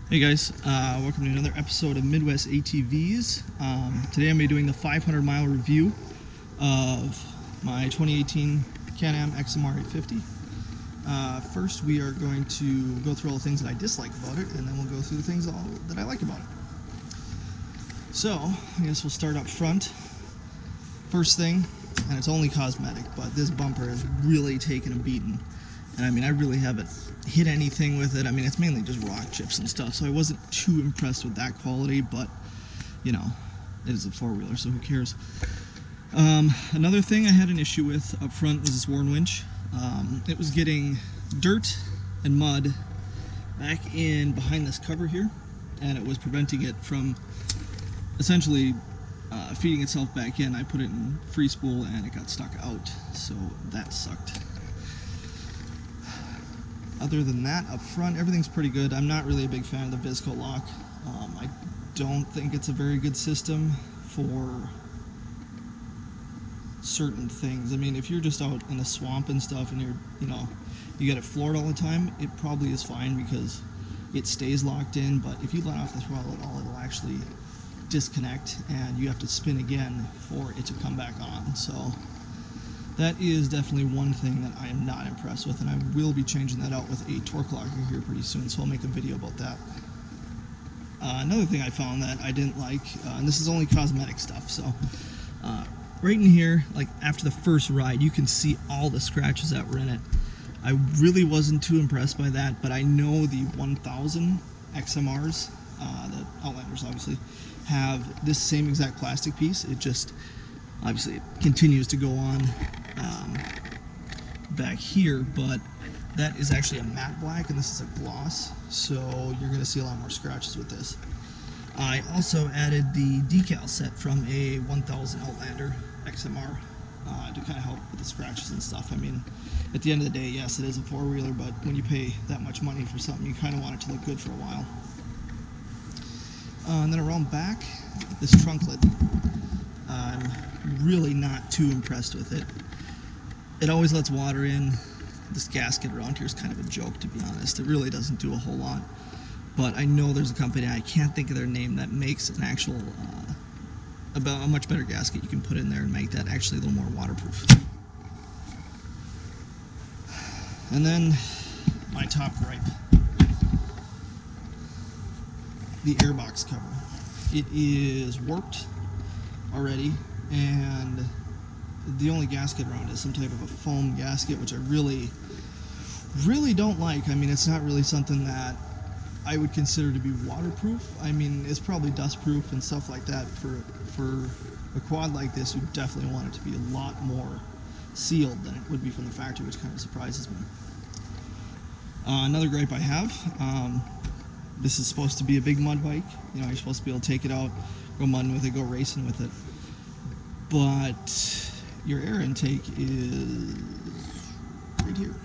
Hey guys, welcome to another episode of Midwest ATVs. Today I'm going to be doing the 500-mile review of my 2018 Can-Am XMR 850. First we are going to go through all the things that I dislike about it, and then we'll go through the things that I like about it. So, I guess we'll start up front. First thing, and it's only cosmetic, but this bumper has really taken a beating. And I mean, I really haven't hit anything with it. I mean, it's mainly just rock chips and stuff, so I wasn't too impressed with that quality, but, you know, it is a four-wheeler, so who cares? Another thing I had an issue with up front was this worn winch. It was getting dirt and mud back in behind this cover here, and it was preventing it from essentially feeding itself back in. I put it in free spool and it got stuck out, so that sucked. Other than that, up front, everything's pretty good. I'm not really a big fan of the Biscuit lock. I don't think it's a very good system for certain things. I mean, if you're just out in the swamp and stuff and you get it floored all the time, it probably is fine because it stays locked in, but if you let off the throttle at all, it'll actually disconnect and you have to spin again for it to come back on. So that is definitely one thing that I am not impressed with, and I will be changing that out with a torque locker here pretty soon, so I'll make a video about that. Another thing I found that I didn't like, and this is only cosmetic stuff, so right in here, like after the first ride, you can see all the scratches that were in it. I really wasn't too impressed by that, but I know the 1000 XMRs, the Outlanders obviously, have this same exact plastic piece. It just, obviously it continues to go on back here, but that is actually a matte black and this is a gloss, so you're going to see a lot more scratches with this. I also added the decal set from a 1000 Outlander XMR to kind of help with the scratches and stuff. I mean, at the end of the day, yes, it is a four-wheeler, but when you pay that much money for something, you kind of want it to look good for a while. And then around back, this trunklid. I'm really not too impressed with it. It always lets water in. This gasket around here is kind of a joke, to be honest. It really doesn't do a whole lot. But I know there's a company, I can't think of their name, that makes an actual, a much better gasket you can put in there and make that actually a little more waterproof. And then my top gripe, the airbox cover. It is warped already, and the only gasket around it is some type of a foam gasket, which I really don't like. I mean, it's not really something that I would consider to be waterproof. I mean, it's probably dustproof and stuff like that. For a quad like this, you definitely want it to be a lot more sealed than it would be from the factory, which kind of surprises me. Another gripe I have, this is supposed to be a big mud bike. You know, you're supposed to be able to take it out, go mudding with it, go racing with it. But your air intake is right here.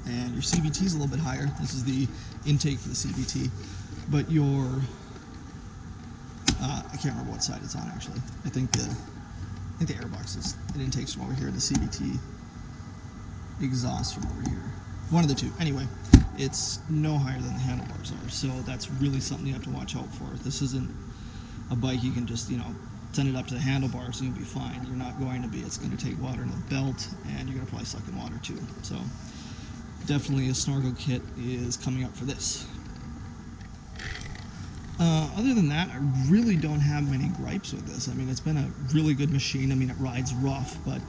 And your CVT is a little bit higher. This is the intake for the CVT. But your, I can't remember what side it's on actually. I think the airbox is, it intakes from over here, the CVT exhaust from over here. One of the two. Anyway, it's no higher than the handlebars are, so that's really something you have to watch out for. This isn't a bike you can just, send it up to the handlebars and you'll be fine. You're not going to be. It's going to take water in the belt, and you're going to probably suck in water too. So definitely a snorkel kit is coming up for this. Other than that, I really don't have many gripes with this. I mean, it's been a really good machine. I mean, it rides rough, but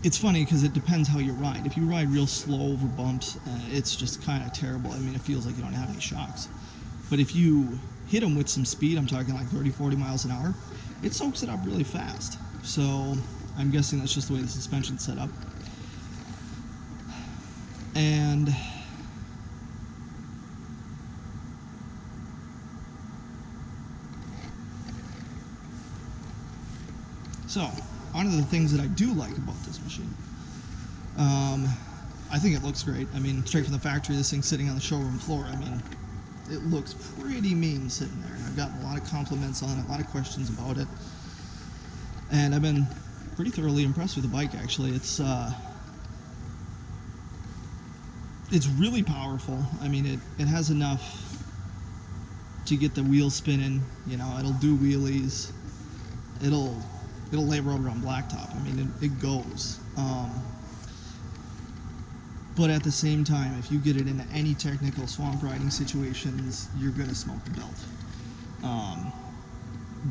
it's funny because it depends how you ride. If you ride real slow over bumps, it's just kind of terrible. I mean, it feels like you don't have any shocks. But if you hit them with some speed, I'm talking like 30-40 miles an hour, it soaks it up really fast. So I'm guessing that's just the way the suspension's set up. And so, one of the things that I do like about this machine, I think it looks great. I mean, straight from the factory, this thing's sitting on the showroom floor. I mean, it looks pretty mean sitting there. I've gotten a lot of compliments on it, a lot of questions about it, and I've been pretty thoroughly impressed with the bike, actually. It's it's really powerful. I mean, it has enough to get the wheels spinning. You know, it'll do wheelies. It'll lay rubber on blacktop. I mean, it goes. But at the same time, if you get it into any technical swamp riding situations, you're gonna smoke the belt.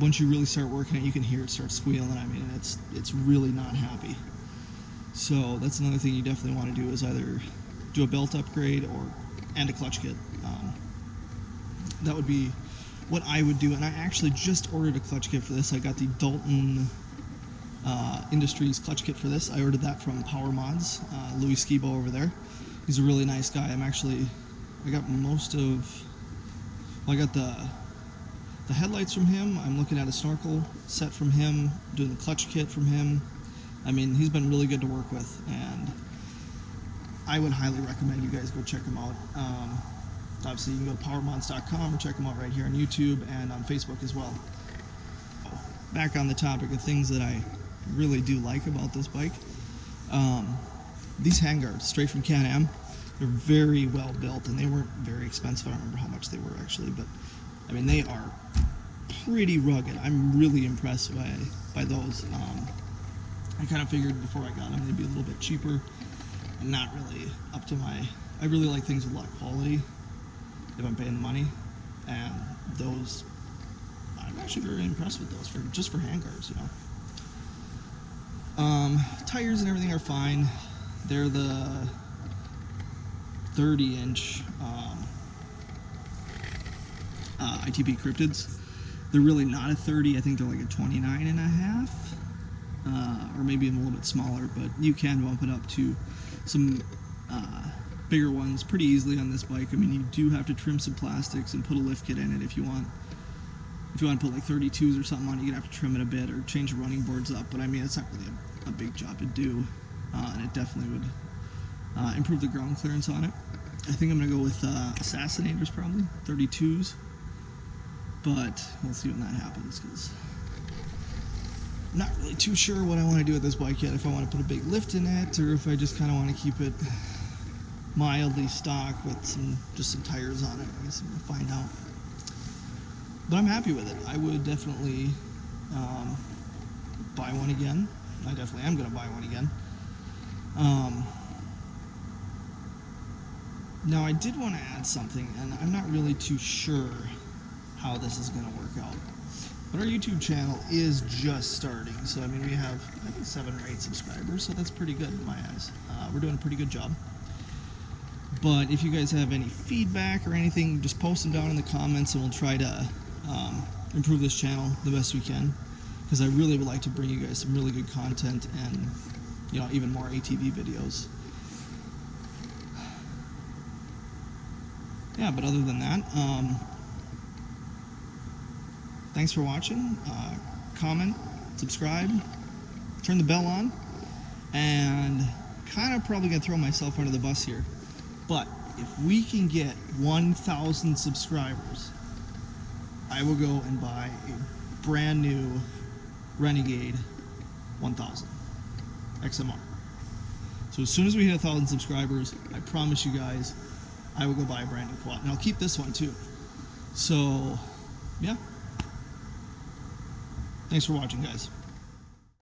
Once you really start working it, you can hear it start squealing. I mean, it's really not happy. So that's another thing you definitely want to do, is either do a belt upgrade and a clutch kit. That would be what I would do. And I actually just ordered a clutch kit for this. I got the Dalton Industries clutch kit for this. I ordered that from powermodz, Louis Skibo over there. He's a really nice guy. I got the headlights from him. I'm looking at a snorkel set from him, doing the clutch kit from him. I mean, he's been really good to work with, and I would highly recommend you guys go check him out. Obviously, you can go to powermodz.com or check him out right here on YouTube and on Facebook as well. Back on the topic of things that I really do like about this bike, these handguards, straight from Can-Am, they're very well built, and they weren't very expensive. I don't remember how much they were actually, but I mean, they are pretty rugged. I'm really impressed by those. I kind of figured before I got them they'd be a little bit cheaper and not really up to I really like things with a lot of quality if I'm paying the money, and those, I'm actually very impressed with those just for handguards, you know. Tires and everything are fine. They're the 30-inch ITP Cryptids. They're really not a 30. I think they're like a 29 and a half, or maybe a little bit smaller, but you can bump it up to some bigger ones pretty easily on this bike. I mean, you do have to trim some plastics and put a lift kit in it if you want. If you want to put like 32s or something on it, you're gonna have to trim it a bit or change the running boards up. But I mean, it's not really a big job to do, and it definitely would improve the ground clearance on it. I think I'm gonna go with Assassinators, probably 32s, but we'll see when that happens, because I'm not really too sure what I want to do with this bike yet. If I want to put a big lift in it, or if I just kind of want to keep it mildly stock with just some tires on it. I guess I'm gonna find out. But I'm happy with it. I would definitely buy one again. I definitely am gonna buy one again. Now I did want to add something, and I'm not really too sure how this is gonna work out. But our YouTube channel is just starting. So I mean, we have, I think, 7 or 8 subscribers, so that's pretty good in my eyes. We're doing a pretty good job. But if you guys have any feedback or anything, just post them down in the comments, and we'll try to improve this channel the best we can, because I really would like to bring you guys some really good content and, you know, even more ATV videos. Yeah, but other than that, thanks for watching. Comment, subscribe, turn the bell on, and kind of probably gonna throw myself under the bus here, but if we can get 1,000 subscribers, I will go and buy a brand new Renegade 1000 XMR. So as soon as we hit 1,000 subscribers, I promise you guys, I will go buy a brand new quad, and I'll keep this one too. So yeah, thanks for watching, guys.